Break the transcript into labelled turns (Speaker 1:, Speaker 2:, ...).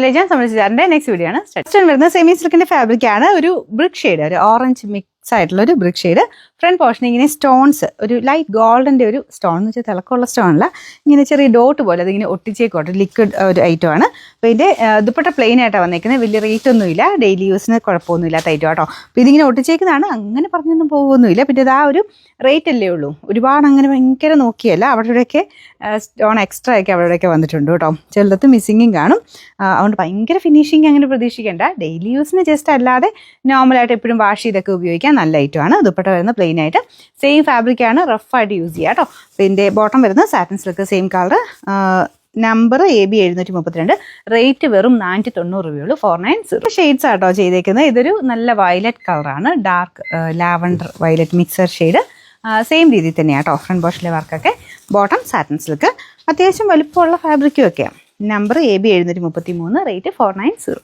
Speaker 1: Legend സംബന്ധിച്ചാറിന്റെ next video ആണ്. Next വരുന്നത് semi സിൽക്കിന്റെ fabric ആണ്. ഒരു ബ്രിക്ക് ഷെയ്ഡ്, ഒരു ഓറഞ്ച് മിക്സ് ആയിട്ടുള്ള ഒരു ബ്രിക്ക് ഷെയ്ഡ്. ഫ്രണ്ട് പോർഷൻ ഇങ്ങനെ സ്റ്റോൺസ്, ഒരു ലൈറ്റ് ഗോൾഡിന്റെ ഒരു സ്റ്റോൺ എന്ന് വെച്ചാൽ തിളക്കമുള്ള സ്റ്റോൺ അല്ല, ഇങ്ങനെ ചെറിയ ഡോട്ട് പോലെ അതിങ്ങനെ ഒട്ടിച്ചേക്കോട്ടെ, ലിക്വിഡ് ഒരു ഐറ്റം ആണ്. അപ്പോൾ ഇതിന്റെ ദുപ്പട്ട പ്ലെയിൻ ആയിട്ടാണ് വന്നേക്കുന്നത്. വലിയ റേറ്റ് ഒന്നുമില്ല, ഡെയിലി യൂസിന് കുഴപ്പമൊന്നുമില്ലാത്ത ഐറ്റം കേട്ടോ. അപ്പോൾ ഇതിങ്ങനെ ഒട്ടിച്ചേക്കുന്നതാണ്, അങ്ങനെ പറഞ്ഞൊന്നും പോകുമൊന്നുമില്ല. പിന്നെ ഇത് ആ ഒരു റേറ്റ് അല്ലേ ഉള്ളൂ, ഒരുപാട് അങ്ങനെ ഭയങ്കര നോക്കിയല്ല. അവിടെയൊക്കെ സ്റ്റോൺ എക്സ്ട്രാ ഒക്കെ അവിടെയൊക്കെ വന്നിട്ടുണ്ട് കേട്ടോ. ചിലത് മിസ്സിങ്ങും കാണും. അതുകൊണ്ട് ഭയങ്കര ഫിനിഷിങ് അങ്ങനെ പ്രതീക്ഷിക്കേണ്ട. ഡെയിലി യൂസിന് ജസ്റ്റ് അല്ലാതെ നോർമലായിട്ട് എപ്പോഴും വാഷ് ചെയ്തൊക്കെ ഉപയോഗിക്കാൻ നല്ല ഐറ്റമാണ്. ദുപ്പട്ട വരുന്ന പ്ലെയിൻ ആയിട്ട് സെയിം ഫാബ്രിക് ആണ്, റഫായിട്ട് യൂസ് ചെയ്യാം കേട്ടോ. ഇതിൻ്റെ ബോട്ടം വരുന്നത് satin silk, same colour. Number AB 732, rate വെറും 490 രൂപയുള്ളൂ. 490 ഷെയ്ഡ്സ് ആട്ടോ ചെയ്തേക്കുന്നത്. ഇതൊരു നല്ല വയലറ്റ് കളറാണ്, dark lavender violet mixer shade. Same രീതിയിൽ തന്നെയാണ് കേട്ടോ ഫ്രണ്ട് പോർഷനിലെ വർക്കൊക്കെ. ബോട്ടം സാറ്റിൻ സിൽക്ക്, അത്യാവശ്യം വലുപ്പമുള്ള ഫാബ്രിക്കും ഒക്കെയാണ്. Number AB 733, rate 490.